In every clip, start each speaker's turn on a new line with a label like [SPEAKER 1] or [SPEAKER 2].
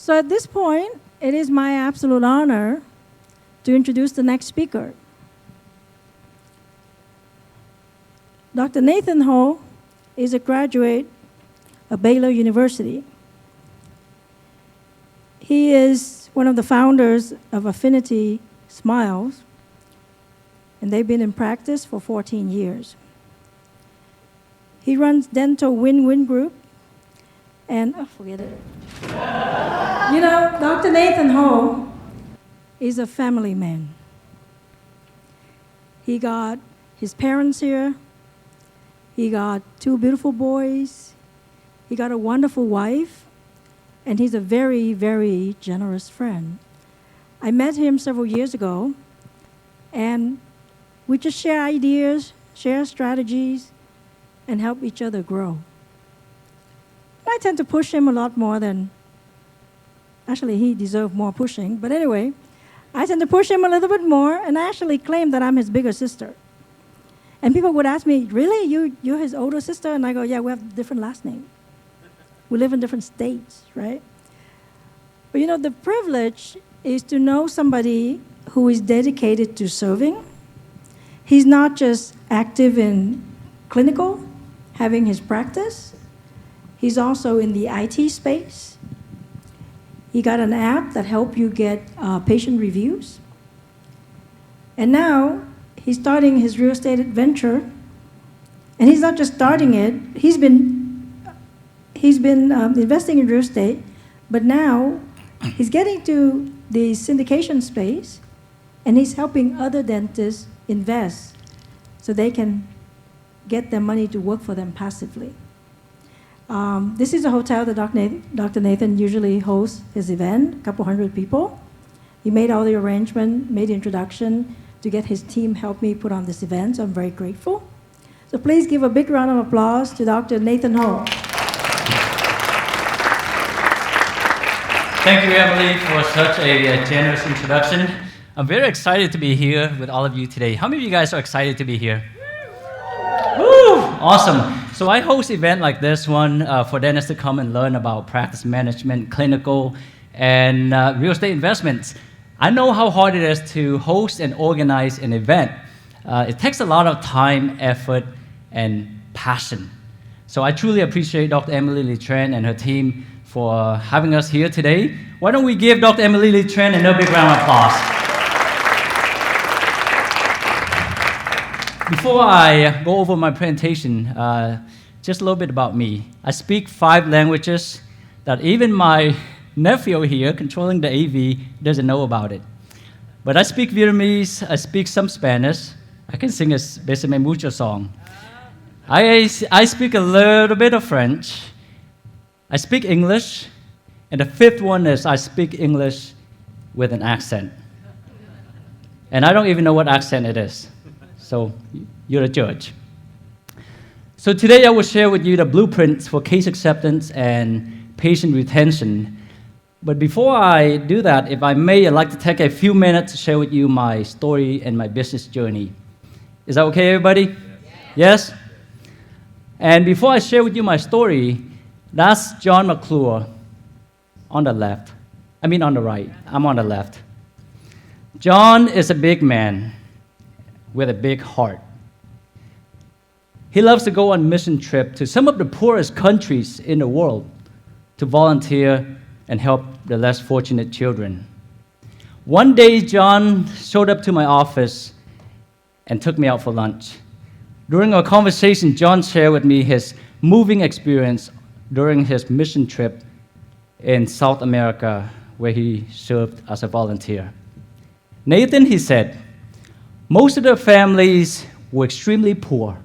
[SPEAKER 1] So at this point, it is my absolute honor to introduce the next speaker. Dr. Nathan Ho is a graduate of Baylor University. He is one of the founders of Affinity Smiles, and they've been in practice for 14 years. He runs Dental Win-Win Group, and forget it. You know, Dr. Nathan Ho is a family man. He got his parents here. He got 2 beautiful boys. He got a wonderful wife. And he's a very, very generous friend. I met him several years ago, and we just share ideas, share strategies, and help each other grow. I tend to push him a lot more than, actually he deserved more pushing, but anyway, I tend to push him a little bit more, and I actually claim that I'm his bigger sister. And people would ask me, really, you're his older sister? And I go, yeah, we have different last names. We live in different states, right? But you know, the privilege is to know somebody who is dedicated to serving. He's not just active in clinical, having his practice. He's also in the IT space. He got an app that helps you get patient reviews. And now he's starting his real estate adventure. And he's not just starting it, he's been investing in real estate, but now he's getting to the syndication space, and he's helping other dentists invest so they can get their money to work for them passively. This is a hotel that Dr. Nathan usually hosts his event, a couple hundred people. He made all the arrangement, made the introduction to get his team help me put on this event, so I'm very grateful. So please give a big round of applause to Dr. Nathan Ho.
[SPEAKER 2] Thank you, Emily, for such a generous introduction. I'm very excited to be here with all of you today. How many of you guys are excited to be here? Woo! Awesome. So I host events like this one for dentists to come and learn about practice management, clinical, and real estate investments. I know how hard it is to host and organize an event. It takes a lot of time, effort, and passion. So I truly appreciate Dr. Emily Lee Tran and her team for having us here today. Why don't we give Dr. Emily Lee Tran another big round of applause. Before I go over my presentation, just a little bit about me. I speak 5 languages that even my nephew here, controlling the AV, doesn't know about it. But I speak Vietnamese, I speak some Spanish. I can sing a Besame Mucho song. I speak a little bit of French. I speak English. And the 5th one is I speak English with an accent. And I don't even know what accent it is. So you're the judge. So today I will share with you the blueprints for case acceptance and patient retention. But before I do that, if I may, I'd like to take a few minutes to share with you my story and my business journey. Is that okay, everybody? Yes? And before I share with you my story, that's John McClure on the left. I mean on the right. I'm on the left. John is a big man with a big heart. He loves to go on mission trip to some of the poorest countries in the world to volunteer and help the less fortunate children. One day, John showed up to my office and took me out for lunch. During our conversation, John shared with me his moving experience during his mission trip in South America, where he served as a volunteer. Nathan, he said, most of the families were extremely poor.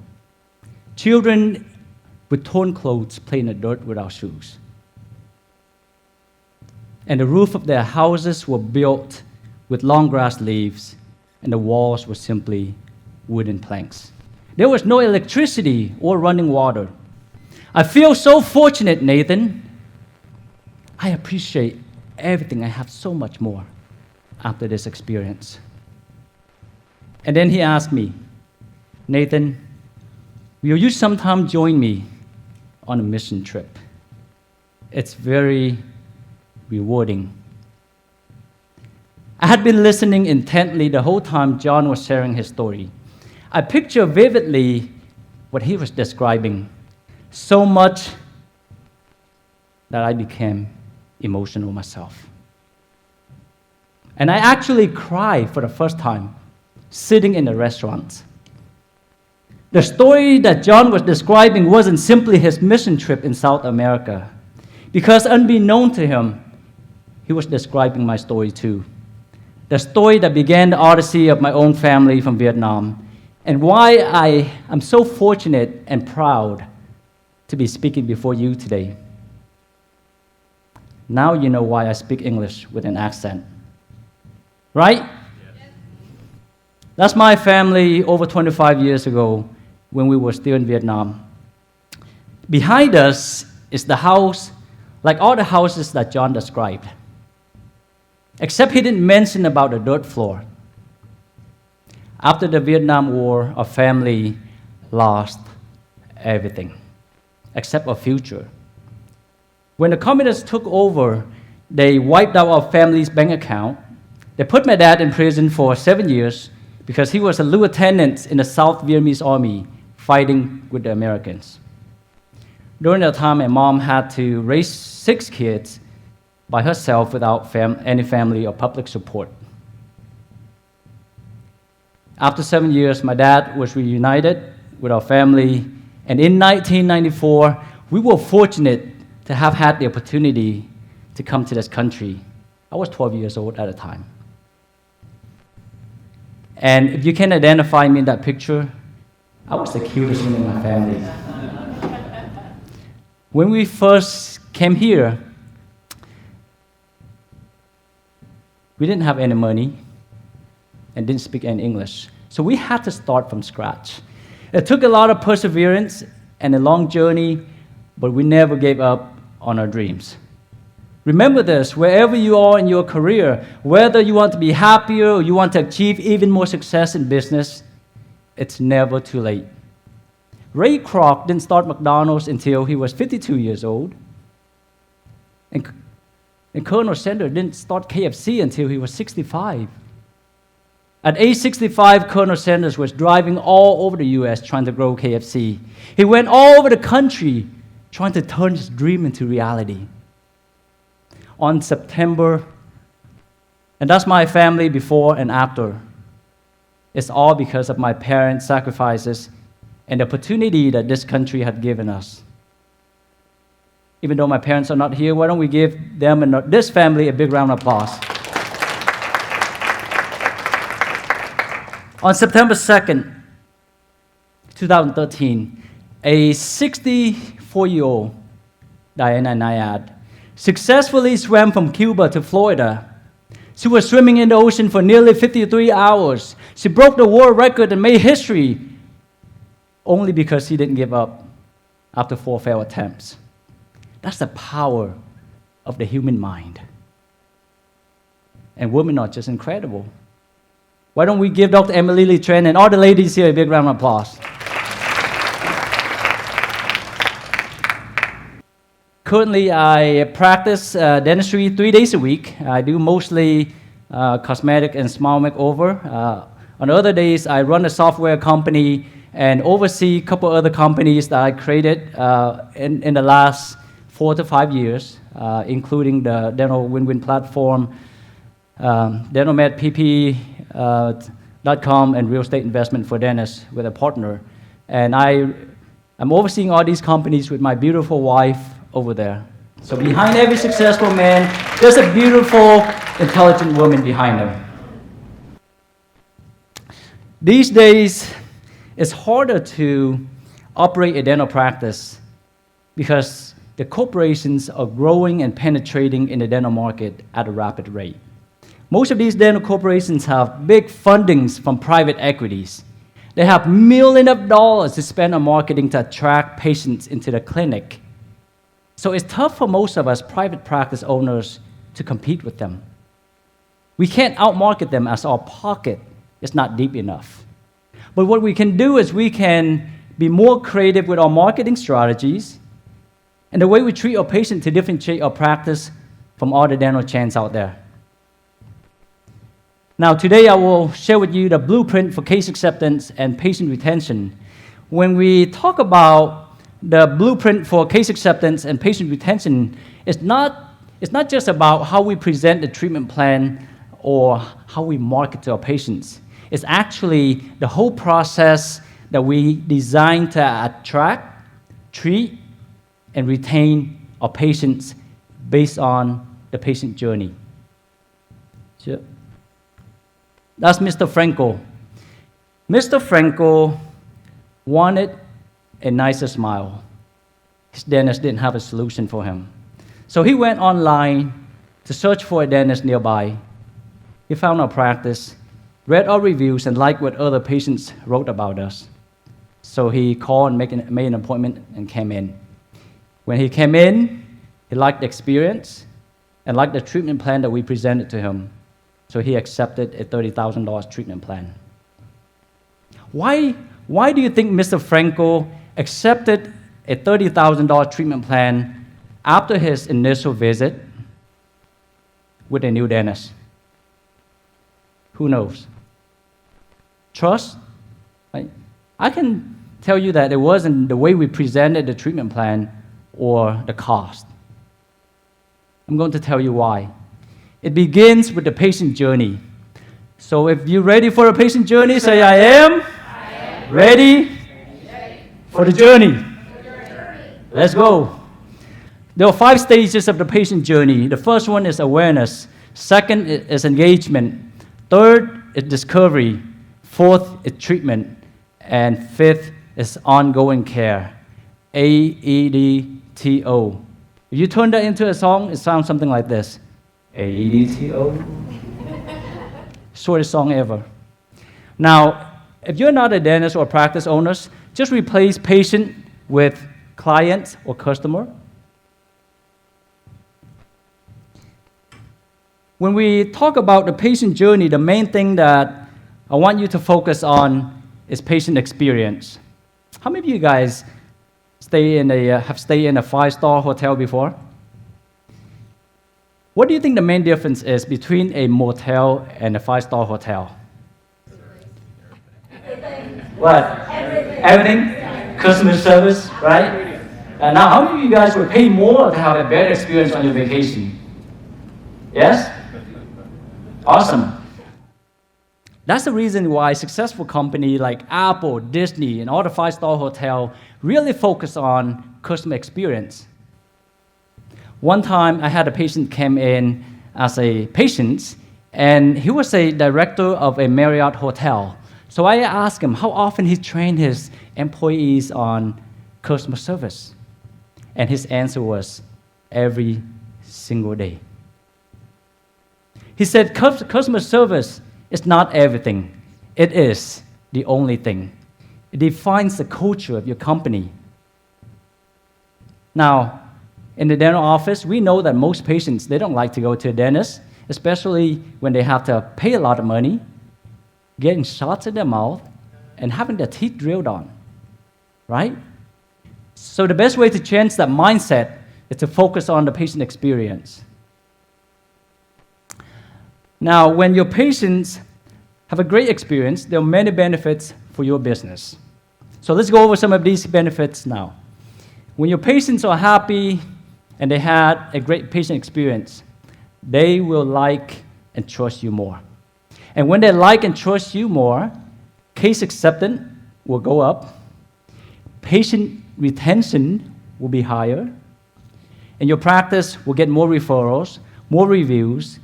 [SPEAKER 2] Children with torn clothes play in the dirt without shoes. And the roof of their houses were built with long grass leaves, and the walls were simply wooden planks. There was no electricity or running water. I feel so fortunate, Nathan. I appreciate everything. I have so much more after this experience. And then he asked me, Nathan, will you sometime join me on a mission trip? It's very rewarding. I had been listening intently the whole time John was sharing his story. I picture vividly what he was describing, so much that I became emotional myself. And I actually cried for the first time, sitting in a restaurant. The story that John was describing wasn't simply his mission trip in South America, because unbeknown to him, he was describing my story too. The story that began the odyssey of my own family from Vietnam, and why I am so fortunate and proud to be speaking before you today. Now you know why I speak English with an accent. Right? Yes. That's my family over 25 years ago when we were still in Vietnam. Behind us is the house, like all the houses that John described. Except he didn't mention about the dirt floor. After the Vietnam War, our family lost everything, except our future. When the communists took over, they wiped out our family's bank account. They put my dad in prison for 7 years because he was a lieutenant in the South Vietnamese army fighting with the Americans. During that time, my mom had to raise 6 kids by herself without any family or public support. After 7 years, my dad was reunited with our family, and in 1994, we were fortunate to have had the opportunity to come to this country. I was 12 years old at the time. And if you can identify me in that picture, I was the cutest one in my family. When we first came here, we didn't have any money and didn't speak any English. So we had to start from scratch. It took a lot of perseverance and a long journey, but we never gave up on our dreams. Remember this, wherever you are in your career, whether you want to be happier or you want to achieve even more success in business, it's never too late. Ray Kroc didn't start McDonald's until he was 52 years old. And Colonel Sanders didn't start KFC until he was 65. At age 65, Colonel Sanders was driving all over the U.S. trying to grow KFC. He went all over the country trying to turn his dream into reality. On September, and that's my family before and after. It's all because of my parents' sacrifices and the opportunity that this country had given us. Even though my parents are not here, why don't we give them and this family a big round of applause. On September 2nd, 2013, a 64-year-old, Diana Nyad, successfully swam from Cuba to Florida. She was swimming in the ocean for nearly 53 hours. She broke the world record and made history only because she didn't give up after 4 failed attempts. That's the power of the human mind. And women are just incredible. Why don't we give Dr. Emily Lee Tran and all the ladies here a big round of applause. Currently, I practice dentistry 3 days a week. I do mostly cosmetic and smile makeover. On other days, I run a software company and oversee a couple other companies that I created in the last 4 to 5 years, including the Dental Win-Win platform, DentalMedPP.com, and real estate investment for dentists with a partner. And I'm overseeing all these companies with my beautiful wife over there. So behind every successful man, there's a beautiful, intelligent woman behind him. These days, it's harder to operate a dental practice because the corporations are growing and penetrating in the dental market at a rapid rate. Most of these dental corporations have big fundings from private equities. They have millions of dollars to spend on marketing to attract patients into the clinic. So it's tough for most of us private practice owners to compete with them. We can't outmarket them as our pocket is not deep enough. But what we can do is we can be more creative with our marketing strategies and the way we treat our patient to differentiate our practice from all the dental chains out there. Now, today I will share with you the blueprint for case acceptance and patient retention. When we talk about the blueprint for case acceptance and patient retention, it's not just about how we present the treatment plan or how we market to our patients. It's actually the whole process that we design to attract, treat, and retain our patients based on the patient journey. So, that's Mr. Franco. Mr. Franco wanted a nicer smile. His dentist didn't have a solution for him. So he went online to search for a dentist nearby. He found our practice, read our reviews, and liked what other patients wrote about us. So he called and made an appointment and came in. When he came in, he liked the experience and liked the treatment plan that we presented to him. So he accepted a $30,000 treatment plan. Why do you think Mr. Franco accepted a $30,000 treatment plan after his initial visit with a new dentist? Who knows? Trust? Right? I can tell you that it wasn't the way we presented the treatment plan or the cost. I'm going to tell you why. It begins with the patient journey. So if you're ready for a patient journey, say, I am ready for the journey. Let's go. There are 5 stages of the patient journey. The first one is awareness. Second is engagement. Third is discovery. Fourth is treatment. And fifth is ongoing care. AEDTO. If you turn that into a song, it sounds something like this. AEDTO. Shortest song ever. Now, if you're not a dentist or practice owners, just replace patient with client or customer. When we talk about the patient journey, the main thing that I want you to focus on is patient experience. How many of you guys have stayed in a 5-star hotel before? What do you think the main difference is between a motel and a 5-star hotel? What? Everything? Customer service, right? Now, how many of you guys would pay more to have a better experience on your vacation? Yes? Awesome. That's the reason why successful companies like Apple, Disney, and all the 5-star hotels really focus on customer experience. One time, I had a patient come in as a patient, and he was a director of a Marriott hotel. So I asked him how often he trained his employees on customer service. And his answer was, every single day. He said, customer service is not everything. It is the only thing. It defines the culture of your company. Now, in the dental office, we know that most patients, they don't like to go to a dentist, especially when they have to pay a lot of money, getting shots in their mouth, and having their teeth drilled on, right? So the best way to change that mindset is to focus on the patient experience. Now, when your patients have a great experience, there are many benefits for your business. So let's go over some of these benefits now. When your patients are happy and they had a great patient experience, they will like and trust you more. And when they like and trust you more, case acceptance will go up, patient retention will be higher, and your practice will get more referrals, more reviews,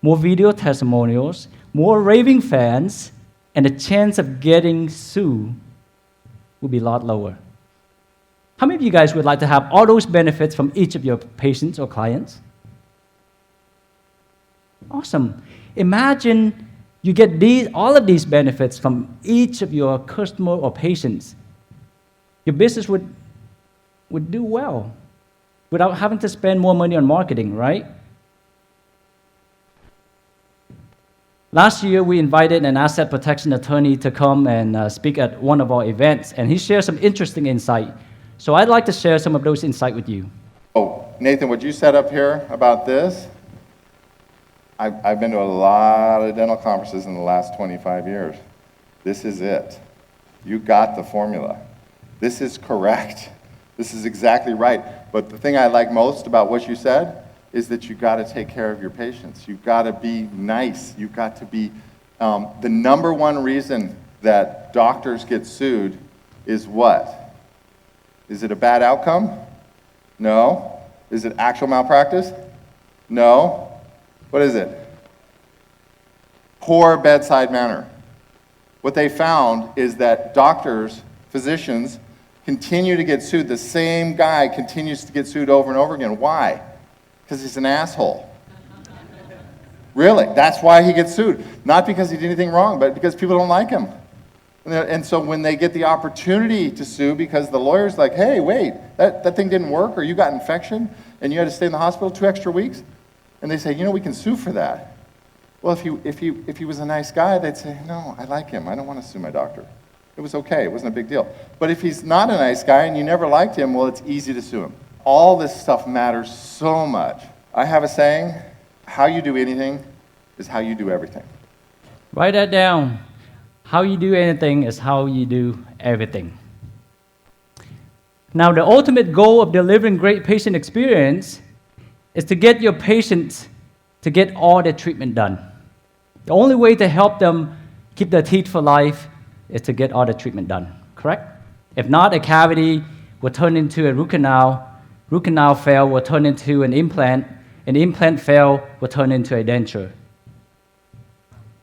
[SPEAKER 2] more video testimonials, more raving fans, and the chance of getting sued will be a lot lower. How many of you guys would like to have all those benefits from each of your patients or clients? Awesome. Imagine you get all of these benefits from each of your customer or patients. Your business would do well without having to spend more money on marketing, right? Last year, we invited an asset protection attorney to come and speak at one of our events, and he shared some interesting insight. So I'd like to share some of those insights with you.
[SPEAKER 3] Oh, Nathan, would you set up here about this? I've been to a lot of dental conferences in the last 25 years. This is it. You got the formula. This is correct. This is exactly right. But the thing I like most about what you said is that you got to take care of your patients. You've got to be nice. You've got to be, the number one reason that doctors get sued is what? Is it a bad outcome? No. Is it actual malpractice? No. What is it? Poor bedside manner. What they found is that doctors, physicians, continue to get sued. The same guy continues to get sued over and over again. Why? Because he's an asshole. Really, that's why he gets sued. Not because he did anything wrong, but because people don't like him. And so when they get the opportunity to sue because the lawyer's like, hey, wait, that thing didn't work, or you got infection, and you had to stay in the hospital 2 extra weeks, and they say, we can sue for that. Well, if he was a nice guy, they'd say, no, I like him. I don't want to sue my doctor. It was okay. It wasn't a big deal. But if he's not a nice guy and you never liked him, well, it's easy to sue him. All this stuff matters so much. I have a saying, how you do anything is how you do everything.
[SPEAKER 2] Write that down. How you do anything is how you do everything. Now, the ultimate goal of delivering great patient experience is to get your patients to get all their treatment done. The only way to help them keep their teeth for life is to get all the treatment done, correct? If not, a cavity will turn into a root canal fail will turn into an implant fail will turn into a denture,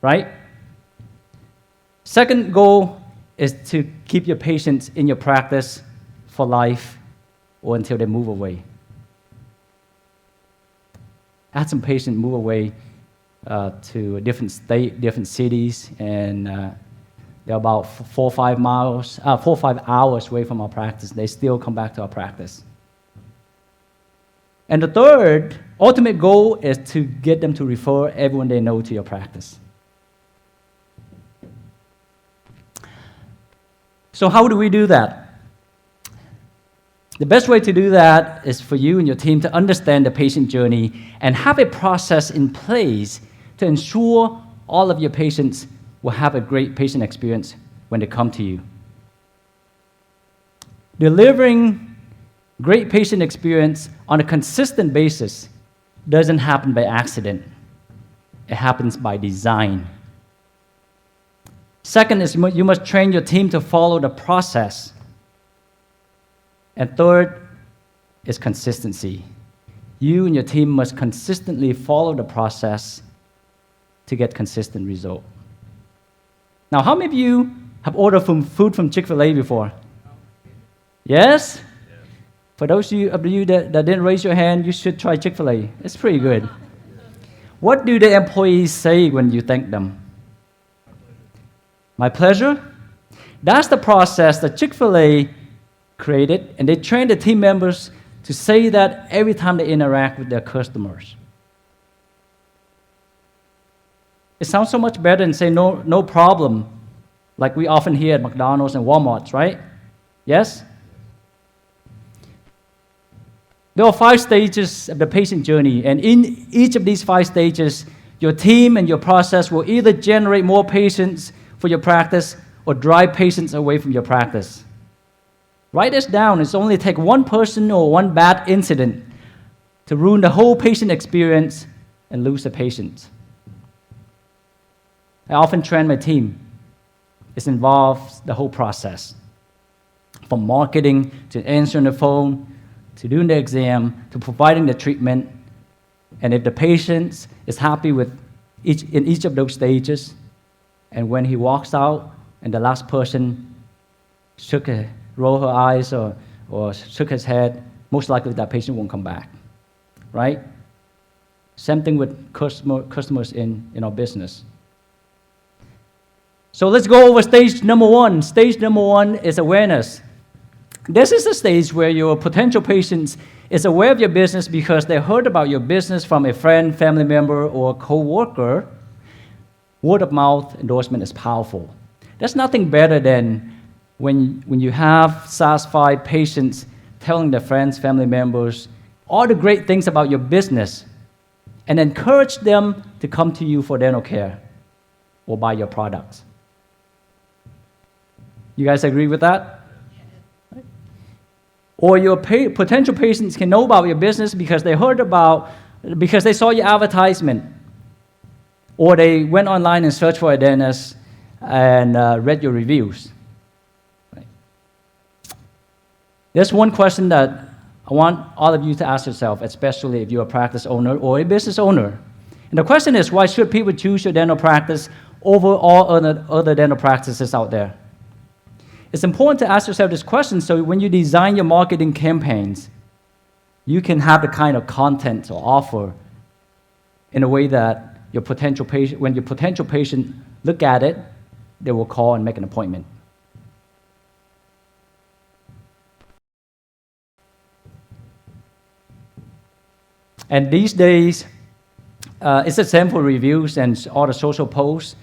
[SPEAKER 2] right? Second goal is to keep your patients in your practice for life or until they move away. I had some patients move away to a different state, different cities, and they're about 4 or 5 hours away from our practice. They still come back to our practice. And the third ultimate goal is to get them to refer everyone they know to your practice. So how do we do that? The best way to do that is for you and your team to understand the patient journey and have a process in place to ensure all of your patients will have a great patient experience when they come to you. Delivering great patient experience on a consistent basis doesn't happen by accident. It happens by design. Second is you must train your team to follow the process. And third is consistency. You and your team must consistently follow the process to get consistent result. Now, how many of you have ordered food from Chick-fil-A before? Yes? For those of you that didn't raise your hand, you should try Chick-fil-A. It's pretty good. What do the employees say when you thank them? My pleasure? That's the process that Chick-fil-A created, and they train the team members to say that every time they interact with their customers. It sounds so much better than say no problem, like we often hear at McDonald's and Walmart's, right? Yes? There are 5 stages of the patient journey, and in each of these 5 stages, your team and your process will either generate more patients for your practice or drive patients away from your practice. Write this down. It's only take one person or one bad incident to ruin the whole patient experience and lose a patient. I often train my team. It involves the whole process, from marketing to answering the phone, to doing the exam, to providing the treatment. And if the patient is happy with each of those stages, and when he walks out and the last person roll her eyes or shook his head, most likely that patient won't come back, right? Same thing with customers in our business. So let's go over stage number 1. Stage number 1 is awareness. This is the stage where your potential patients is aware of your business because they heard about your business from a friend, family member, or co-worker. Word of mouth endorsement is powerful. There's nothing better than when you have satisfied patients telling their friends, family members, all the great things about your business, and encourage them to come to you for dental care or buy your products. You guys agree with that? Or your potential patients can know about your business because they saw your advertisement, or they went online and searched for a dentist and read your reviews. There's one question that I want all of you to ask yourself, especially if you're a practice owner or a business owner. And the question is, why should people choose your dental practice over all other dental practices out there? It's important to ask yourself this question so when you design your marketing campaigns, you can have the kind of content or offer in a way that your potential patient, when your potential patient look at it, they will call and make an appointment. And these days, it's the same for reviews and all the social posts.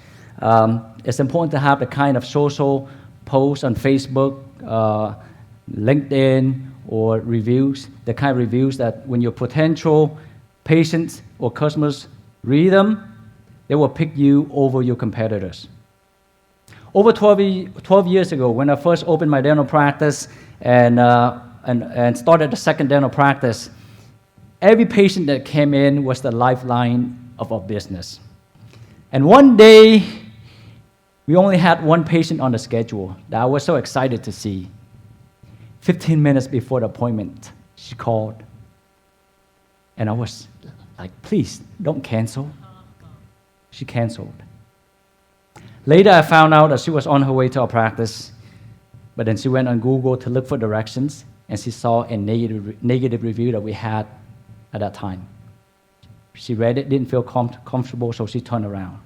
[SPEAKER 2] It's important to have the kind of social posts on Facebook, LinkedIn, or reviews, the kind of reviews that when your potential patients or customers read them, they will pick you over your competitors. Over 12 years ago, when I first opened my dental practice and started the second dental practice, every patient that came in was the lifeline of our business. And one day, we only had one patient on the schedule that I was so excited to see. 15 minutes before the appointment, she called. And I was like, please, don't cancel. She canceled. Later, I found out that she was on her way to our practice, but then she went on Google to look for directions, and she saw a negative review that we had at that time. She read it, didn't feel comfortable, so she turned around.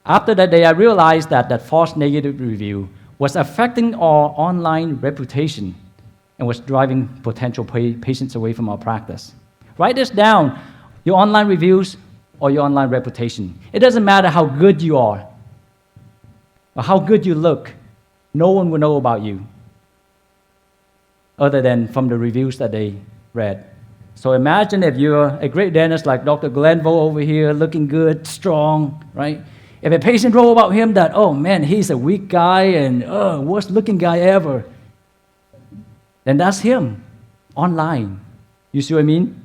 [SPEAKER 2] After that day, I realized that that false negative review was affecting our online reputation and was driving potential patients away from our practice. Write this down, your online reviews or your online reputation. It doesn't matter how good you are or how good you look. No one will know about you other than from the reviews that they read. So imagine if you're a great dentist like Dr. Glenville over here, looking good, strong, right? If a patient wrote about him that, oh man, he's a weak guy and worst looking guy ever, then that's him online. You see what I mean?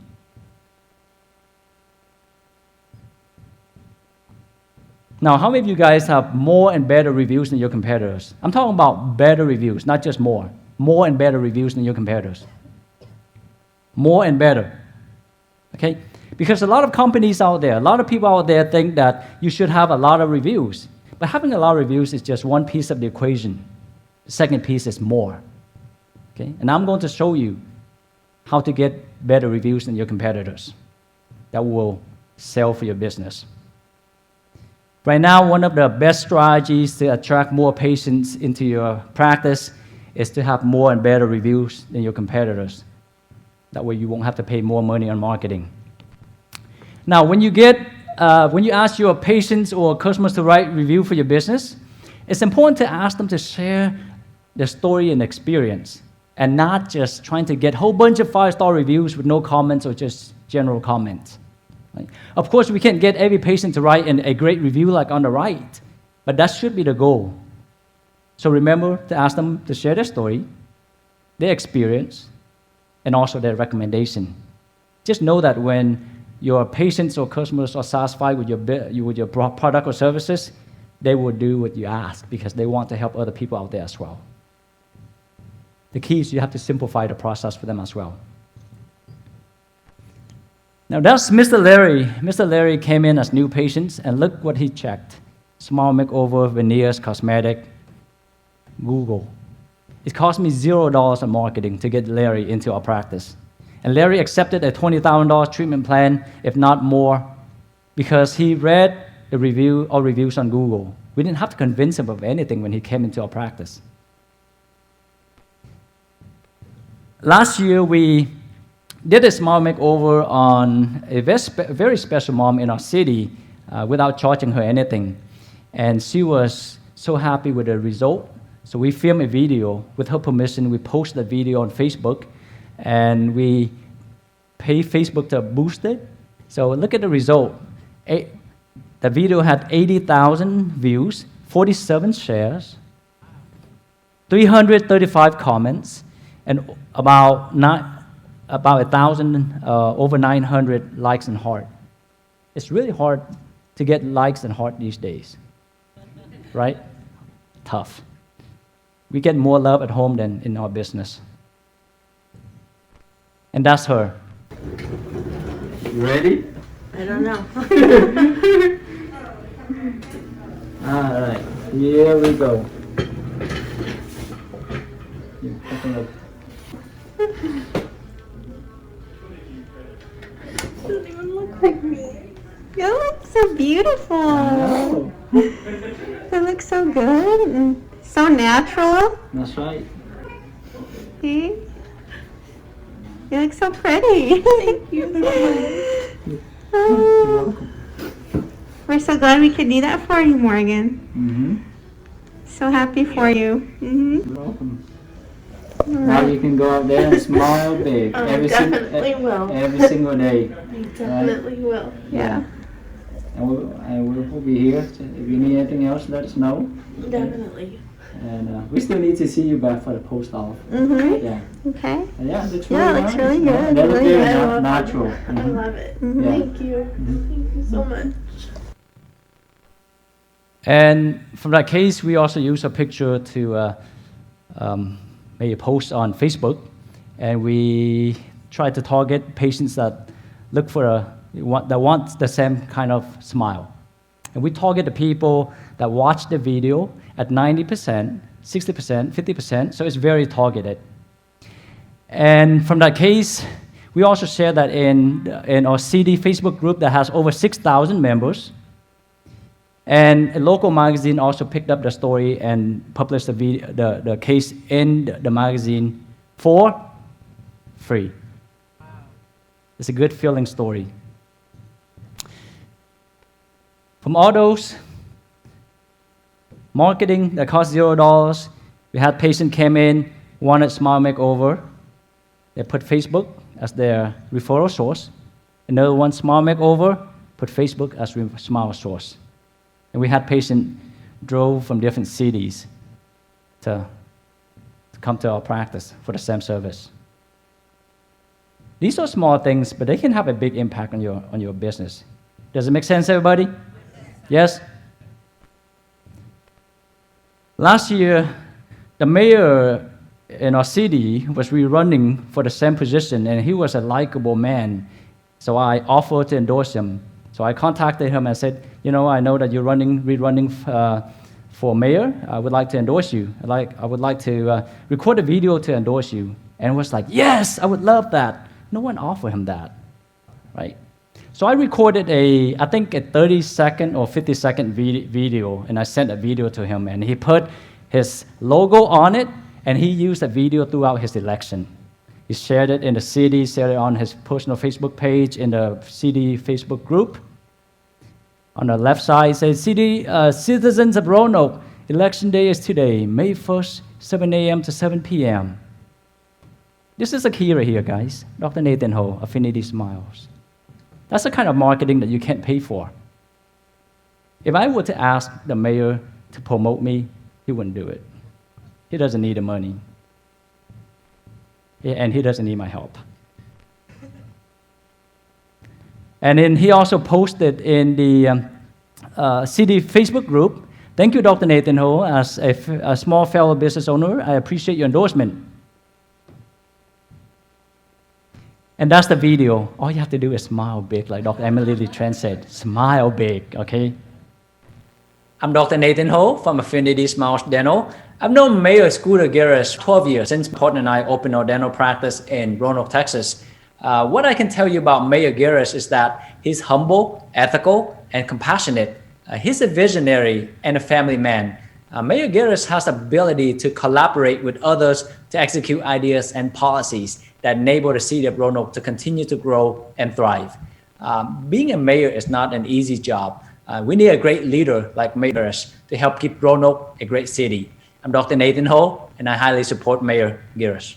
[SPEAKER 2] Now, how many of you guys have more and better reviews than your competitors? I'm talking about better reviews, not just more. More and better reviews than your competitors. More and better. Okay? Because a lot of companies out there, a lot of people out there think that you should have a lot of reviews. But having a lot of reviews is just one piece of the equation. The second piece is more. Okay? And I'm going to show you how to get better reviews than your competitors that will sell for your business. Right now, one of the best strategies to attract more patients into your practice is to have more and better reviews than your competitors. That way you won't have to pay more money on marketing. Now, when you ask your patients or customers to write review for your business, it's important to ask them to share their story and experience and not just trying to get a whole bunch of 5-star reviews with no comments or just general comments. Right? Of course, we can't get every patient to write a great review like on the right, but that should be the goal. So remember to ask them to share their story, their experience, and also their recommendation. Just know that when your patients or customers are satisfied with your product or services, they will do what you ask because they want to help other people out there as well. The key is you have to simplify the process for them as well. Now that's Mr. Larry. Mr. Larry came in as new patients, and look what he checked. Smile makeover, veneers, cosmetic, Google. It cost me $0 on marketing to get Larry into our practice. And Larry accepted a $20,000 treatment plan, if not more, because he read the reviews on Google. We didn't have to convince him of anything when he came into our practice. Last year, we did a smile makeover on a very special mom in our city without charging her anything. And she was so happy with the result. So we filmed a video. With her permission, we posted the video on Facebook. And we pay Facebook to boost it. So look at the result. The video had 80,000 views, 47 shares, 335 comments, and about 1,000, over 900 likes and heart. It's really hard to get likes and heart these days, right? Tough. We get more love at home than in our business. And that's her. You ready?
[SPEAKER 4] I don't know.
[SPEAKER 2] All right, here we go.
[SPEAKER 4] Doesn't even look like me. You look so beautiful.
[SPEAKER 2] Oh,
[SPEAKER 4] You look so good and so natural.
[SPEAKER 2] that's right.
[SPEAKER 4] See? You look so pretty. Thank you. We're so glad we could do that for you, Morgan.
[SPEAKER 2] Mm-hmm.
[SPEAKER 4] So happy for you.
[SPEAKER 2] You're welcome. Now you can go out there and smile big every single day.
[SPEAKER 4] Definitely will. Yeah.
[SPEAKER 2] And we'll be here. If you need anything else, let us know.
[SPEAKER 4] Definitely.
[SPEAKER 2] And we still need to see you back for the post off.
[SPEAKER 4] Mm-hmm.
[SPEAKER 2] Yeah.
[SPEAKER 4] Okay.
[SPEAKER 2] And yeah, it looks
[SPEAKER 4] Yeah,
[SPEAKER 2] really
[SPEAKER 4] it looks
[SPEAKER 2] nice.
[SPEAKER 4] really good.
[SPEAKER 2] They look
[SPEAKER 4] Really
[SPEAKER 2] very
[SPEAKER 4] good.
[SPEAKER 2] natural.
[SPEAKER 4] I
[SPEAKER 2] Mhm.
[SPEAKER 4] love it.
[SPEAKER 2] Yeah.
[SPEAKER 4] Thank you. Thank you so much.
[SPEAKER 2] And from that case, we also use a picture to make a post on Facebook, and we try to target patients that look for that want the same kind of smile. And we target the people that watch the video at 90%, 60%, 50%, so it's very targeted. And from that case, we also share that in our CD Facebook group that has over 6,000 members. And a local magazine also picked up the story and published the case in the magazine for free. It's a good feeling story. From all those marketing that cost $0, we had patient came in, wanted smile makeover. They put Facebook as their referral source. Another one, smile makeover, put Facebook as smile source. And we had patients drove from different cities to come to our practice for the same service. These are small things, but they can have a big impact on your business. Does it make sense, everybody? Yes? Last year, the mayor in our city was rerunning for the same position, and he was a likable man. So I offered to endorse him. So I contacted him and said, I know that you're rerunning for mayor. I would like to endorse you. I would like to record a video to endorse you. And he was like, yes, I would love that. No one offered him that, right? So I recorded I think a 30-second or 50-second video, and I sent a video to him, and he put his logo on it, and he used that video throughout his election. He shared it in the city, shared it on his personal Facebook page, in the city Facebook group. On the left side, it says, citizens of Roanoke, election day is today, May 1st, 7 a.m. to 7 p.m. This is a key right here, guys. Dr. Nathan Ho, Affinity Smiles. That's the kind of marketing that you can't pay for. If I were to ask the mayor to promote me, he wouldn't do it. He doesn't need the money. And he doesn't need my help. And then he also posted in the city Facebook group, thank you, Dr. Nathan Ho, as a small fellow business owner. I appreciate your endorsement. And that's the video. All you have to do is smile big, like Dr. Emily Lee Tran said. Smile big, okay? I'm Dr. Nathan Ho from Affinity Smiles Dental. I've known Mayor Scooter Garris 12 years since my partner and I opened our dental practice in Roanoke, Texas. What I can tell you about Mayor Garris is that he's humble, ethical, and compassionate. He's a visionary and a family man. Mayor Garris has the ability to collaborate with others to execute ideas and policies that enable the city of Roanoke to continue to grow and thrive. Being a mayor is not an easy job. We need a great leader like Mayor Garris to help keep Roanoke a great city. I'm Dr. Nathan Ho, and I highly support Mayor Garris.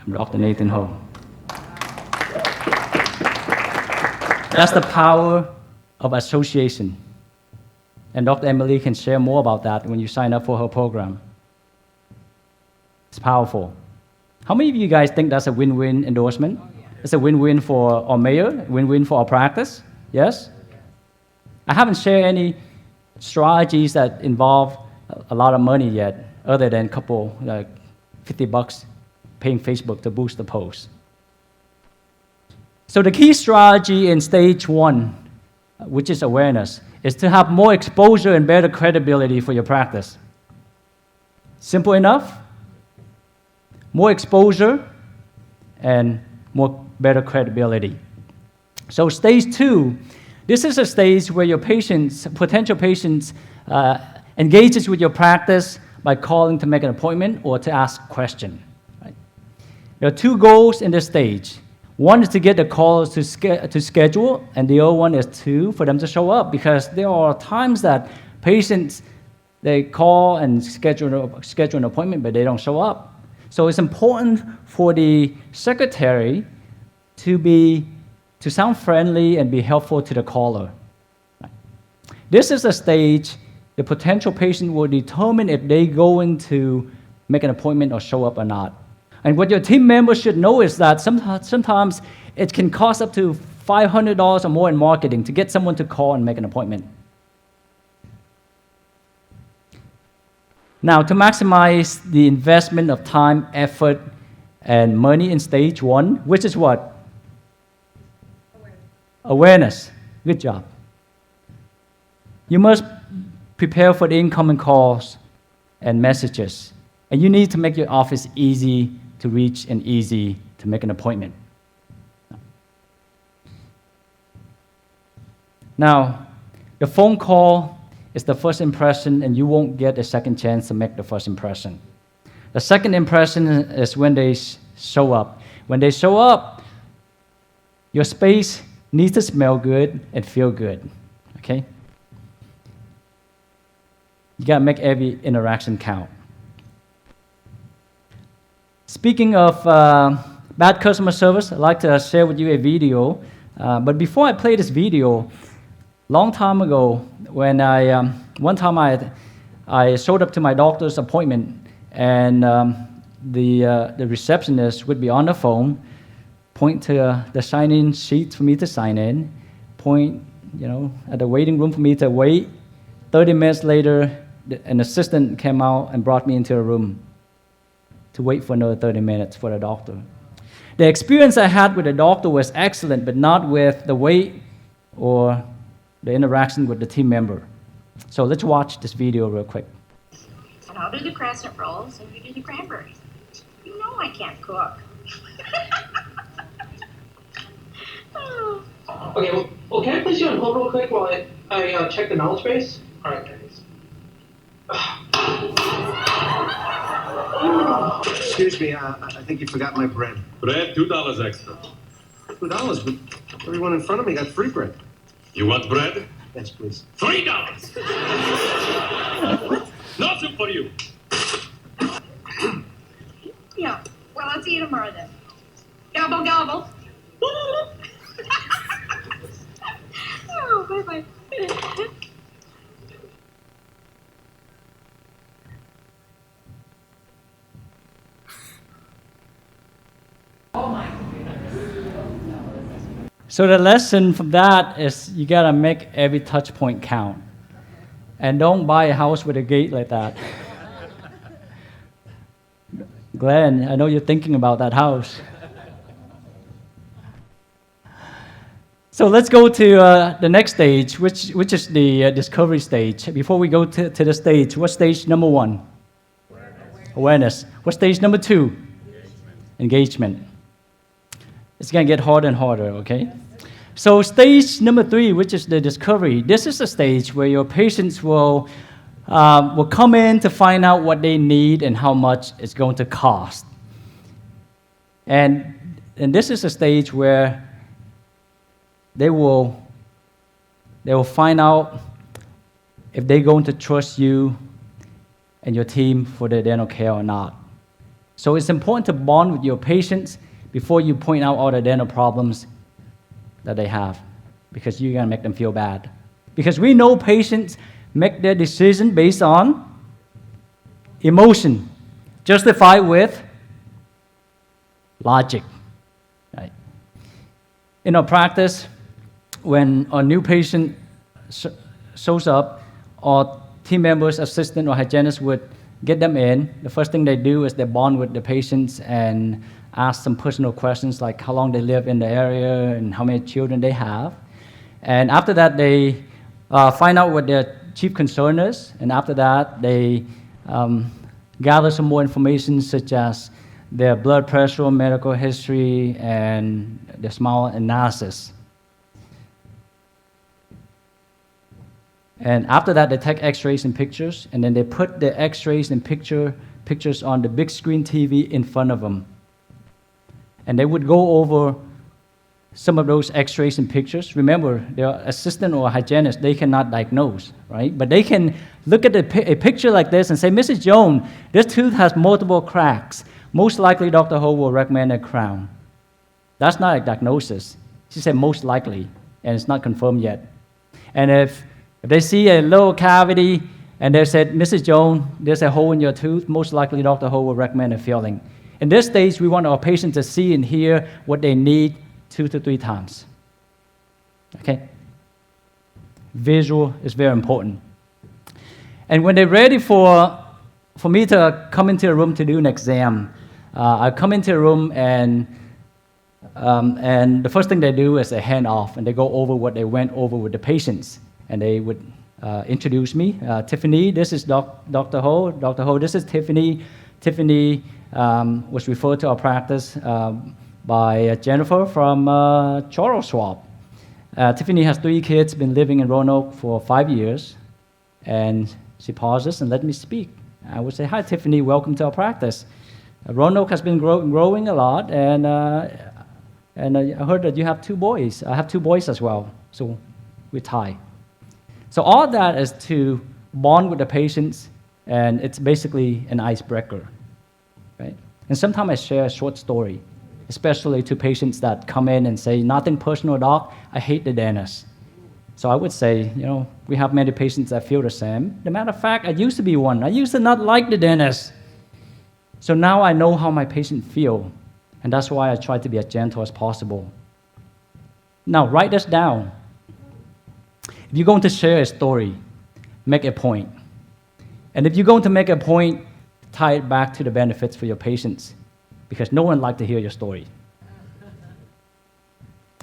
[SPEAKER 2] I'm Dr. Nathan Ho. That's the power of association. And Dr. Emily can share more about that when you sign up for her program. It's powerful. How many of you guys think that's a win-win endorsement? It's a win-win for our mayor, win-win for our practice? Yes? I haven't shared any strategies that involve a lot of money yet, other than a couple, like $50 paying Facebook to boost the post. So the key strategy in stage 1, which is awareness, is to have more exposure and better credibility for your practice. Simple enough? More exposure and better credibility. So stage 2, this is a stage where your patients, potential patients, engages with your practice by calling to make an appointment or to ask a question. Right? There are 2 goals in this stage. One is to get the callers to schedule, and the other one is for them to show up, because there are times that patients, they call and schedule an appointment, but they don't show up. So it's important for the secretary to sound friendly and be helpful to the caller. Right? This is a stage the potential patient will determine if they're going to make an appointment or show up or not. And what your team members should know is that sometimes it can cost up to $500 or more in marketing to get someone to call and make an appointment. Now, to maximize the investment of time, effort, and money in stage 1, which is what? Awareness. Good job. You must prepare for the incoming calls and messages. And you need to make your office easy to reach and easy to make an appointment. Now, the phone call is the first impression, and you won't get a second chance to make the first impression. The second impression is when they show up. When they show up, your space needs to smell good and feel good, okay? You gotta make every interaction count. Speaking of bad customer service, I'd like to share with you a video. But before I play this video, long time ago, when one time I showed up to my doctor's appointment, and the receptionist would be on the phone, point to the sign-in sheet for me to sign in, point, at the waiting room for me to wait. 30 minutes later, an assistant came out and brought me into a room to wait for another 30 minutes for the doctor. The experience I had with the doctor was excellent, but not with the wait or the interaction with the team member. So let's watch this video real quick.
[SPEAKER 5] And I'll do the crescent rolls and you do the cranberries. You know I can't cook. Oh.
[SPEAKER 6] Okay, well, can I place you on hold real quick while I check the knowledge base? All right, thanks.
[SPEAKER 7] Excuse me, I think you forgot my bread.
[SPEAKER 8] Bread, $2 extra.
[SPEAKER 7] $2, but everyone in front of me got free bread.
[SPEAKER 8] You want bread?
[SPEAKER 7] Yes, please.
[SPEAKER 8] $3. Nothing for you.
[SPEAKER 5] Yeah, well, I'll see you tomorrow then. Gobble, gobble. Oh, bye-bye.
[SPEAKER 2] So the lesson from that is you gotta make every touch point count. And don't buy a house with a gate like that. Glenn, I know you're thinking about that house. So let's go to the next stage, which is the discovery stage. Before we go to the stage, what's stage number 1? Awareness. What's stage number 2? Engagement. It's going to get harder and harder, okay? So stage number 3, which is the discovery, this is the stage where your patients will come in to find out what they need and how much it's going to cost. And this is a stage where they will find out if they're going to trust you and your team for their dental care or not. So it's important to bond with your patients before you point out all the dental problems that they have. because you're going to make them feel bad. Because we know patients make their decision based on emotion, justified with logic. Right? In our practice, when a new patient shows up, our team members, assistant, or hygienist would get them in. The first thing they do is they bond with the patients and ask some personal questions like how long they live in the area and how many children they have. And after that, they find out what their chief concern is. And after that, they gather some more information such as their blood pressure, medical history, and their smile analysis. And after that, they take x-rays and pictures, and then they put the x-rays and pictures on the big screen TV in front of them. And they would go over some of those x-rays and pictures. Remember, their assistant or hygienist, they cannot diagnose, right? But they can look at a picture like this and say, Mrs. Jones, this tooth has multiple cracks. Most likely, Dr. Ho will recommend a crown. That's not a diagnosis. She said most likely, and it's not confirmed yet. And if they see a little cavity and they said, Mrs. Jones, there's a hole in your tooth, most likely Dr. Ho will recommend a filling. In this stage, we want our patients to see and hear what they need 2 to 3 times. Okay? Visual is very important. And when they're ready for me to come into a room to do an exam, I come into a room and the first thing they do is they hand off and they go over what they went over with the patients. And they would introduce me. Tiffany, this is Dr. Ho. Dr. Ho, this is Tiffany. Tiffany was referred to our practice by Jennifer from Charles Schwab. Tiffany has 3 kids, been living in Roanoke for 5 years. And she pauses and let me speak. I would say, hi, Tiffany, welcome to our practice. Roanoke has been growing a lot, and I heard that you have 2 boys. I have 2 boys as well, so we tie. So all that is to bond with the patients, and it's basically an icebreaker, right? And sometimes I share a short story, especially to patients that come in and say, nothing personal, doc, I hate the dentist. So I would say, we have many patients that feel the same. As a matter of fact, I used to be one. I used to not like the dentist. So now I know how my patients feel, and that's why I try to be as gentle as possible. Now, write this down. If you're going to share a story, make a point. And if you're going to make a point, tie it back to the benefits for your patients, because no one likes to hear your story.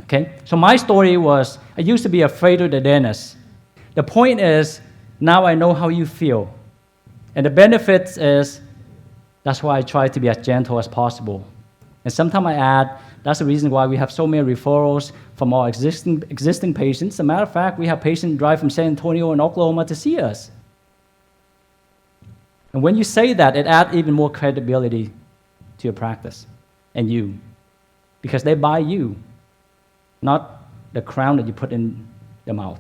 [SPEAKER 2] Okay? So my story was, I used to be afraid of the dentist. The point is, now I know how you feel. And the benefits is, that's why I try to be as gentle as possible. And sometimes I add, that's the reason why we have so many referrals from our existing patients. As a matter of fact, we have patients drive from San Antonio and Oklahoma to see us. And when you say that, it adds even more credibility to your practice and you. Because they buy you, not the crown that you put in their mouth.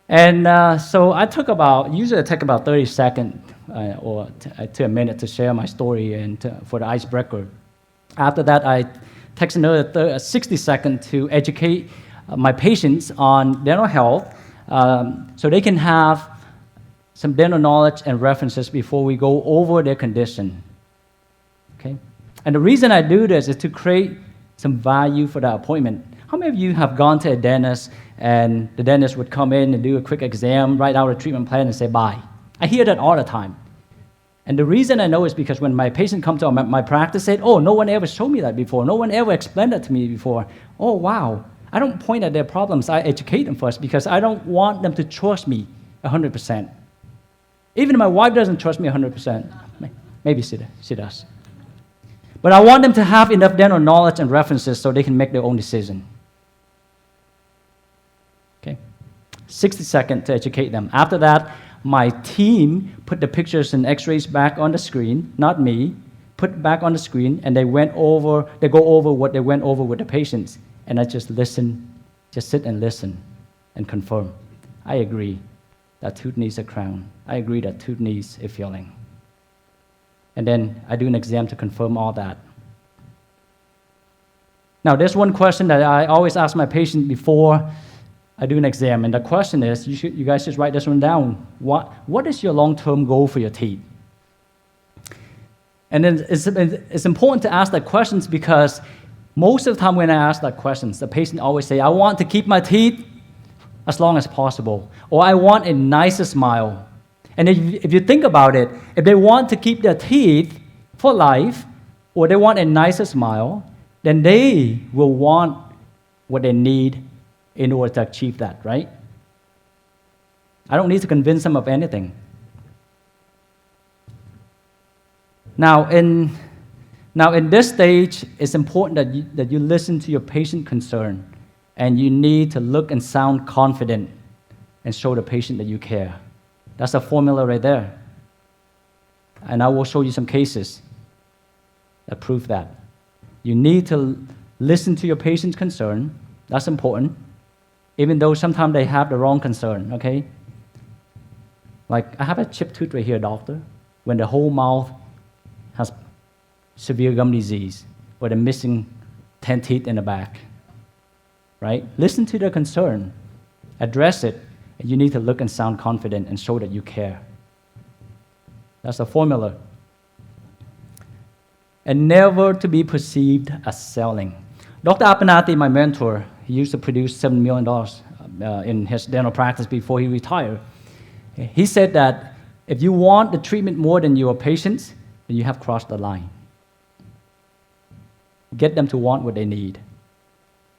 [SPEAKER 2] And so usually I take about 30 seconds or to a minute to share my story and for the icebreaker. After that, I take another 60 seconds to educate my patients on dental health so they can have some dental knowledge and references before we go over their condition. Okay? And the reason I do this is to create some value for that appointment. How many of you have gone to a dentist and the dentist would come in and do a quick exam, write out a treatment plan, and say bye? I hear that all the time. And the reason I know is because when my patient comes to my practice, said, oh, no one ever showed me that before. No one ever explained that to me before. Oh, wow. I don't point at their problems. I educate them first because I don't want them to trust me 100%. Even if my wife doesn't trust me 100%. Maybe she does. But I want them to have enough dental knowledge and references so they can make their own decision. Okay? 60 seconds to educate them. After that, my team put the pictures and x-rays back on the screen, not me, put it back on the screen, and they go over what they went over with the patients. And I just listen, just sit and listen and confirm. I agree that tooth needs a crown. I agree that tooth needs a filling. And then I do an exam to confirm all that. Now, there's one question that I always ask my patient before I do an exam, and the question is, you guys just write this one down. What is your long-term goal for your teeth? And then it's important to ask that questions because most of the time when I ask that questions, the patient always say, I want to keep my teeth as long as possible, or I want a nicer smile. And if you think about it, if they want to keep their teeth for life, or they want a nicer smile, then they will want what they need in order to achieve that, right? I don't need to convince them of anything. Now, in this stage, it's important that you listen to your patient concern, and you need to look and sound confident and show the patient that you care. That's the formula right there. And I will show you some cases that prove that. You need to listen to your patient's concern. That's important, even though sometimes they have the wrong concern, okay? Like, I have a chipped tooth right here, doctor, when the whole mouth has severe gum disease, or they're missing 10 teeth in the back, right? Listen to their concern, address it, and you need to look and sound confident and show that you care. That's the formula. And never to be perceived as selling. Dr. Apanati, my mentor, he used to produce $7 million in his dental practice before he retired. He said that if you want the treatment more than your patients, then you have crossed the line. Get them to want what they need.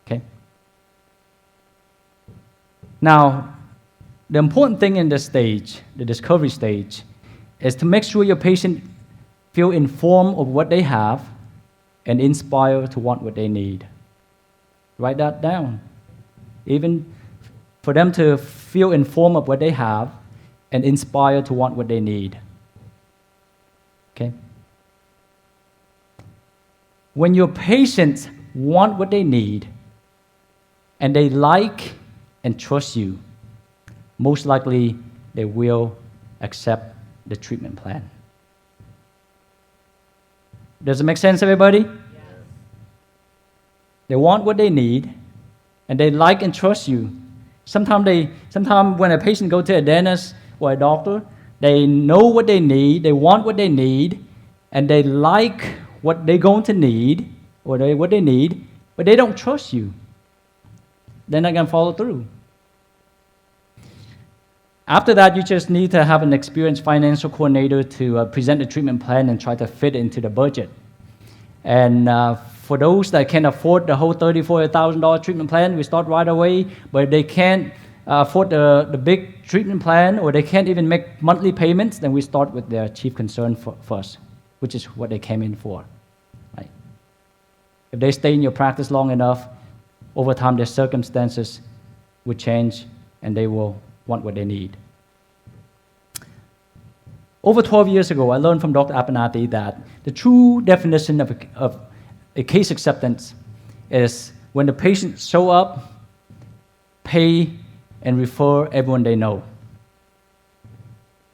[SPEAKER 2] Okay? Now, the important thing in this stage, the discovery stage, is to make sure your patient feel informed of what they have and inspired to want what they need. Write that down. Even for them to feel informed of what they have and inspired to want what they need. Okay? When your patients want what they need and they like and trust you, most likely they will accept the treatment plan. Does it make sense, everybody? Yes. They want what they need, and they like and trust you. Sometimes when a patient goes to a dentist or a doctor, they know what they need, they want what they need, and they like what they're going to need, or what they need, but they don't trust you. They're not going to follow through. After that, you just need to have an experienced financial coordinator to present the treatment plan and try to fit it into the budget. And for those that can afford the whole $30,000, $40,000 treatment plan, we start right away. But if they can't afford the big treatment plan, or they can't even make monthly payments, then we start with their chief concern first, which is what they came in for. Right? If they stay in your practice long enough, over time their circumstances will change, and they will want what they need. Over 12 years ago, I learned from Dr. Apanati that the true definition of a case acceptance is when the patient show up, pay, and refer everyone they know.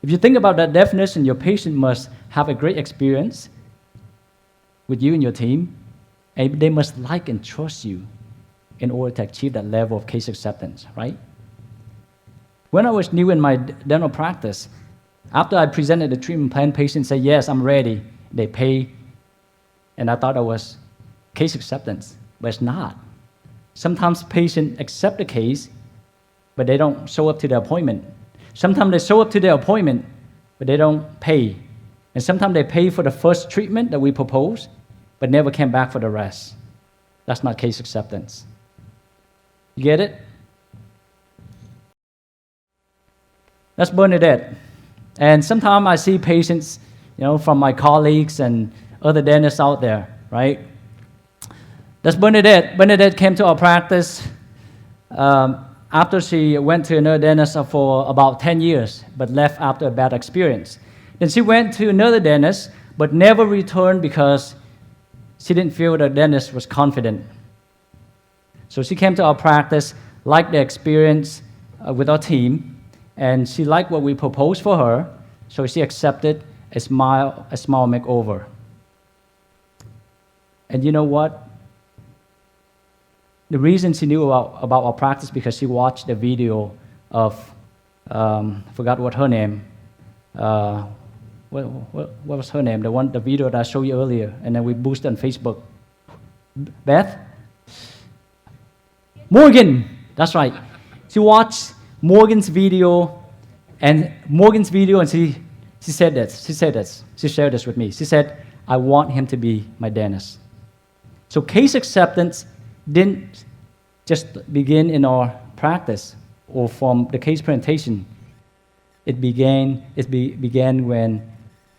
[SPEAKER 2] If you think about that definition, your patient must have a great experience with you and your team, and they must like and trust you in order to achieve that level of case acceptance, right? When I was new in my dental practice, after I presented the treatment plan, patients said, yes, I'm ready. They pay, and I thought it was case acceptance, but it's not. Sometimes patients accept the case, but they don't show up to the appointment. Sometimes they show up to the appointment, but they don't pay. And sometimes they pay for the first treatment that we proposed, but never came back for the rest. That's not case acceptance. You get it? That's Bernadette. And sometimes I see patients, from my colleagues and other dentists out there, right? That's Bernadette. Bernadette came to our practice after she went to another dentist for about 10 years, but left after a bad experience. Then she went to another dentist, but never returned because she didn't feel the dentist was confident. So she came to our practice, liked the experience with our team, and she liked what we proposed for her, so she accepted a smile makeover. And you know what? the reason she knew about our practice because she watched the video of, forgot what her name, what was her name? The video that I showed you earlier, and then we boosted on Facebook. Beth? Morgan, that's right. She watched Morgan's video, and she said this. She shared this with me. She said, I want him to be my dentist. So case acceptance didn't just begin in our practice or from the case presentation. It began when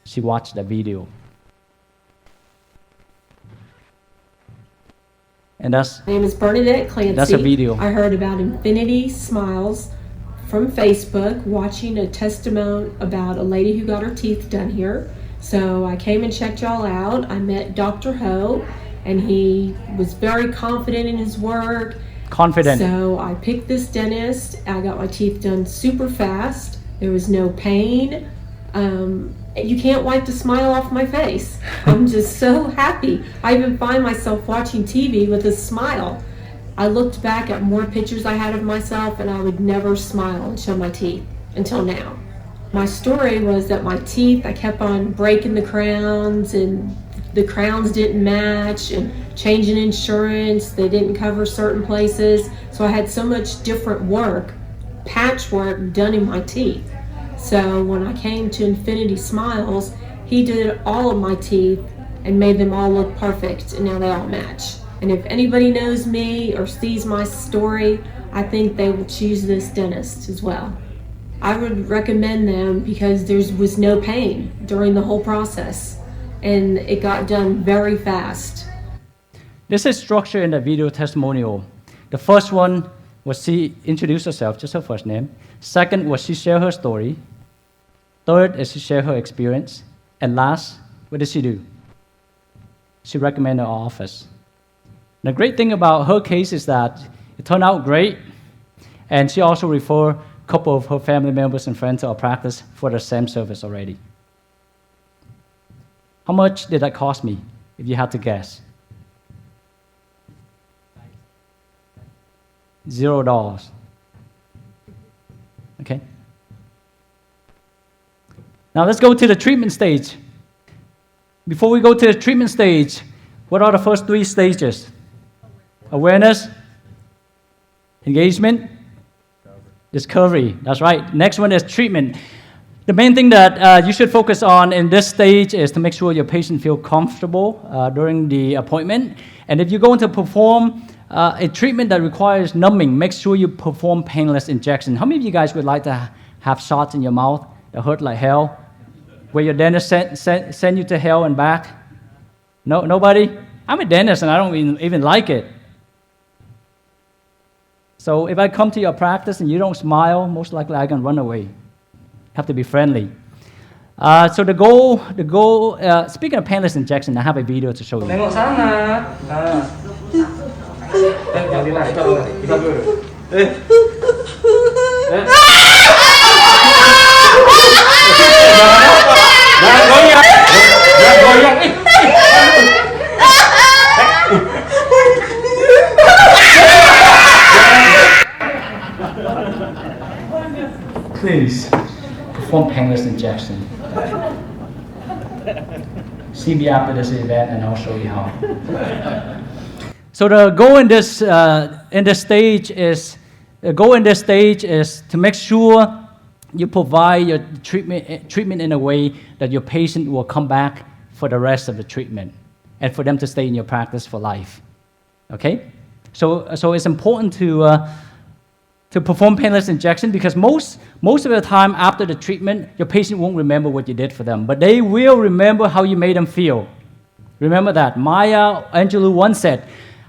[SPEAKER 2] she watched the video. And
[SPEAKER 9] My name is Bernadette Clancy.
[SPEAKER 2] That's a video.
[SPEAKER 9] I heard about Infinity Smiles from Facebook, watching a testimony about a lady who got her teeth done here. So I came and checked y'all out. I met Dr. Ho, and he was very confident in his work.
[SPEAKER 2] Confident.
[SPEAKER 9] So I picked this dentist. I got my teeth done super fast. There was no pain. You can't wipe the smile off my face. I'm just so happy. I even find myself watching TV with a smile. I looked back at more pictures I had of myself, and I would never smile and show my teeth until now. My story was that my teeth, I kept on breaking the crowns, and the crowns didn't match, and changing insurance, they didn't cover certain places. So I had so much different work, patchwork done in my teeth. So when I came to Infinity Smiles, he did all of my teeth and made them all look perfect, and now they all match. And if anybody knows me or sees my story, I think they will choose this dentist as well. I would recommend them because there was no pain during the whole process, and it got done very fast.
[SPEAKER 2] This is structure in the video testimonial. The first one was she introduced herself, just her first name. Second was she shared her story. Third is she shared her experience. And last, what did she do? She recommended our office. The great thing about her case is that it turned out great, and she also referred a couple of her family members and friends to our practice for the same service already. How much did that cost me, if you had to guess? $0. Okay? Now let's go to the treatment stage. Before we go to the treatment stage, what are the first three stages? Awareness, engagement, discovery. That's right. Next one is treatment. The main thing that you should focus on in this stage is to make sure your patient feel comfortable during the appointment. And if you're going to perform a treatment that requires numbing, make sure you perform painless injection. How many of you guys would like to have shots in your mouth that hurt like hell, where your dentist send you to hell and back? No, nobody? I'm a dentist and I don't even like it. So if I come to your practice and you don't smile, most likely I can run away. Have to be friendly. So the goal. Speaking of painless injection, I have a video to show you.
[SPEAKER 10] Tengok sana. Yang di naik dulu. Kita dulu. Jangan goyang. Jangan goyang.
[SPEAKER 2] Please perform painless injection. See me after this event, and I'll show you how. So the goal in this stage is to make sure you provide your treatment in a way that your patient will come back for the rest of the treatment, and for them to stay in your practice for life. Okay? So it's important to perform painless injection, because most of the time after the treatment, your patient won't remember what you did for them, but they will remember how you made them feel. Remember that. Maya Angelou once said,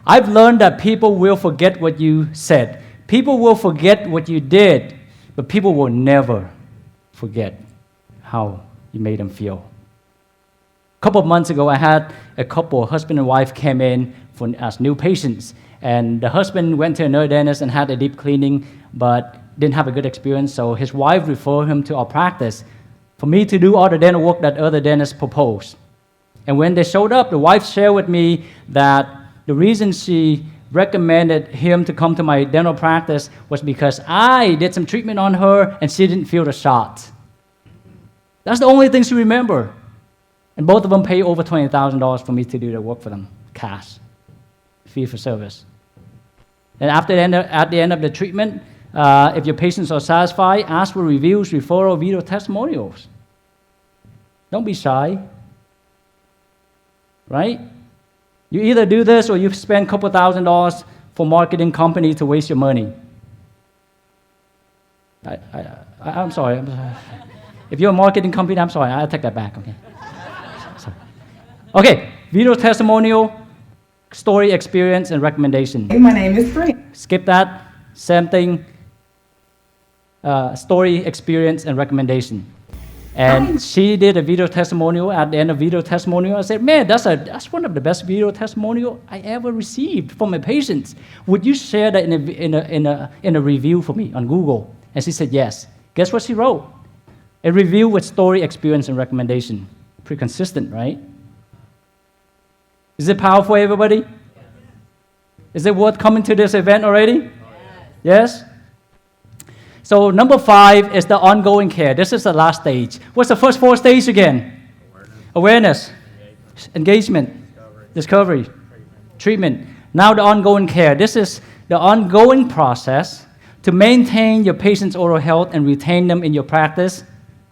[SPEAKER 2] I've learned that people will forget what you said. People will forget what you did, but people will never forget how you made them feel. A couple of months ago, I had a couple, husband and wife, came in as new patients. And the husband went to another dentist and had a deep cleaning, but didn't have a good experience, so his wife referred him to our practice for me to do all the dental work that other dentists proposed. And when they showed up, the wife shared with me that the reason she recommended him to come to my dental practice was because I did some treatment on her and she didn't feel the shot. That's the only thing she remembered. And both of them pay over $20,000 for me to do the work for them, cash, fee for service. And at the end of the treatment, if your patients are satisfied, ask for reviews, referral, video testimonials. Don't be shy, right? You either do this or you spend a couple $1,000s for marketing company to waste your money. I'm sorry. If you're a marketing company, I'm sorry. I'll take that back. Okay. Okay. Video testimonial, story, experience, and recommendation.
[SPEAKER 11] Hey, my name is Frank.
[SPEAKER 2] Skip that. Same thing. Story, experience, and recommendation. And she did a video testimonial. At the end of video testimonial, I said, "Man, that's one of the best video testimonial I ever received from my patients. Would you share that in a review for me on Google?" And she said, "Yes." Guess what she wrote? A review with story, experience, and recommendation. Pretty consistent, right? Is it powerful, everybody? Is it worth coming to this event already? Yes? So number 5 is the ongoing care. This is the last stage. What's the first 4 stages again? Awareness, engagement, discovery, treatment. Now the ongoing care. This is the ongoing process to maintain your patient's oral health and retain them in your practice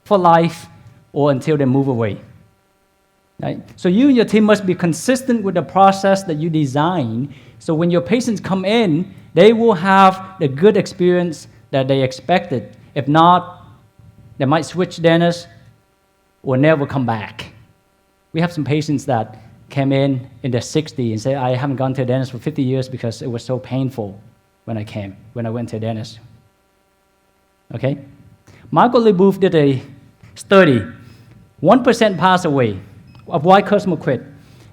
[SPEAKER 2] for life or until they move away. Right? So you and your team must be consistent with the process that you design, so when your patients come in, they will have the good experience that they expected. If not, they might switch dentists or never come back. We have some patients that came in their 60s and say, "I haven't gone to a dentist for 50 years because it was so painful when I went to a dentist." Okay? Michael LeBouf did a study. 1% pass away of why customer quit.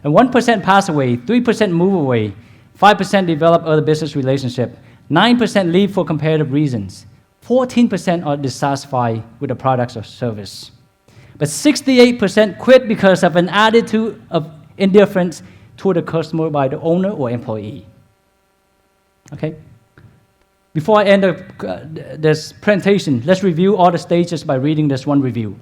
[SPEAKER 2] And 1% pass away, 3% move away, 5% develop other business relationship, 9% leave for comparative reasons, 14% are dissatisfied with the products or service. But 68% quit because of an attitude of indifference toward the customer by the owner or employee. Okay? Before I end this presentation, let's review all the stages by reading this one review.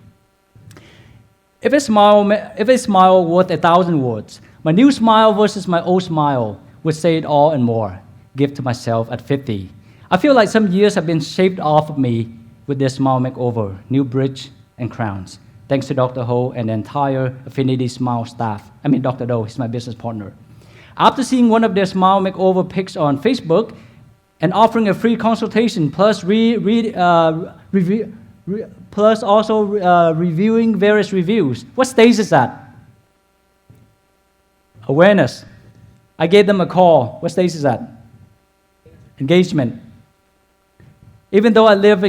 [SPEAKER 2] If a smile worth 1,000 words, my new smile versus my old smile would say it all and more. Give to myself at 50. I feel like some years have been shaved off of me with this smile makeover, new bridge and crowns. Thanks to Dr. Ho and the entire Affinity Smile staff. Dr. Do, he's my business partner. After seeing one of their smile makeover pics on Facebook and offering a free consultation plus reviewing various reviews. What stage is that? Awareness. I gave them a call. What stage is that? Engagement. Even though I lived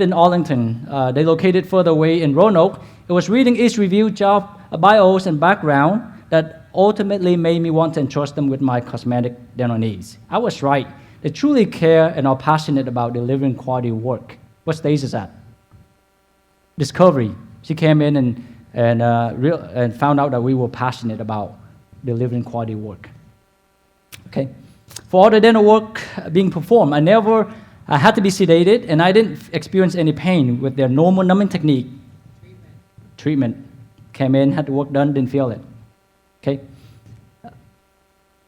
[SPEAKER 2] in Arlington, they located further away in Roanoke, it was reading each review job bios and background that ultimately made me want to entrust them with my cosmetic dental needs. I was right. They truly care and are passionate about delivering quality work. What stage is that? Discovery. She came in and found out that we were passionate about delivering quality work. Okay. For all the dental work being performed, I had to be sedated, and I didn't experience any pain with their normal numbing technique. Treatment. Came in, had the work done, didn't feel it. Okay.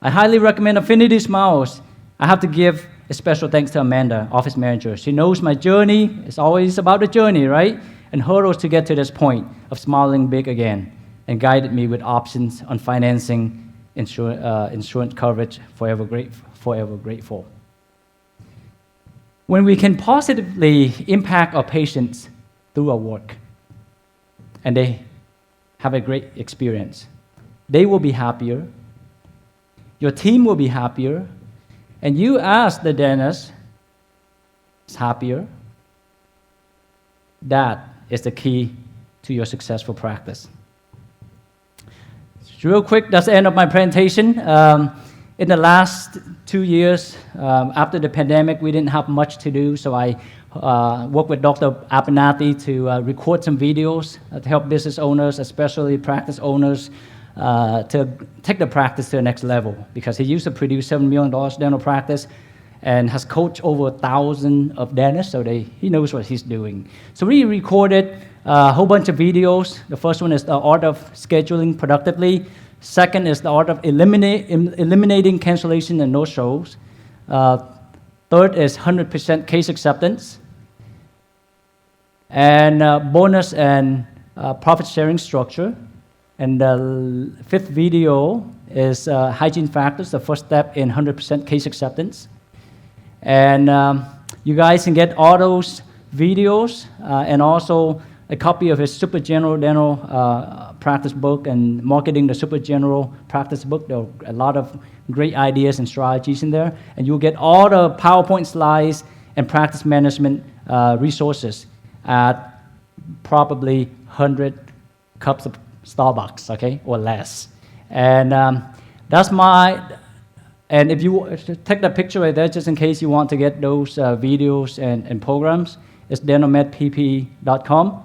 [SPEAKER 2] I highly recommend Affinity Smiles. I have to give a special thanks to Amanda, office manager. She knows my journey. It's always about the journey, right? And hurdles to get to this point of smiling big again, and guided me with options on financing, insurance coverage. Forever grateful. When we can positively impact our patients through our work, and they have a great experience, they will be happier, your team will be happier, and you as the dentist is happier. That is the key to your successful practice. Real quick, that's the end of my presentation. In the last 2 years, after the pandemic, we didn't have much to do, so I worked with Dr. Abernathy to record some videos to help business owners, especially practice owners, to take the practice to the next level because he used to produce $7 million dental practice and has coached over 1,000 of dentists, so he knows what he's doing. So we recorded a whole bunch of videos. The first one is the art of scheduling productively. Second is the art of eliminating cancellation and no-shows. Third is 100% case acceptance. And bonus and profit sharing structure. And the fifth video is hygiene factors, the first step in 100% case acceptance. And you guys can get all those videos and also a copy of his Super General Dental practice book and Marketing the Super General practice book. There are a lot of great ideas and strategies in there. And you'll get all the PowerPoint slides and practice management resources at probably 100 cups of Starbucks, okay, or less. And that's and if you take that picture right there, just in case you want to get those videos and programs, it's dentalmedpp.com.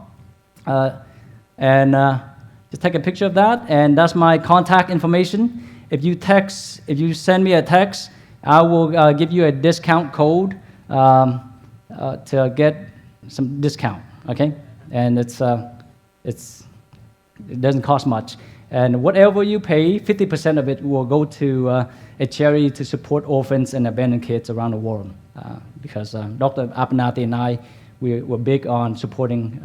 [SPEAKER 2] Just take a picture of that, and that's my contact information. If you send me a text, I will give you a discount code to get some discount, okay? And it doesn't cost much. And whatever you pay, 50% of it will go to a charity to support orphans and abandoned kids around the world. Because Dr. Apanati and I, we're big on supporting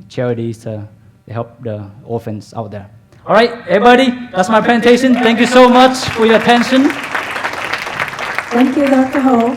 [SPEAKER 2] charities to help the orphans out there. All right, everybody, that's my presentation. Thank you so much for your attention.
[SPEAKER 1] Thank you, Dr. Ho.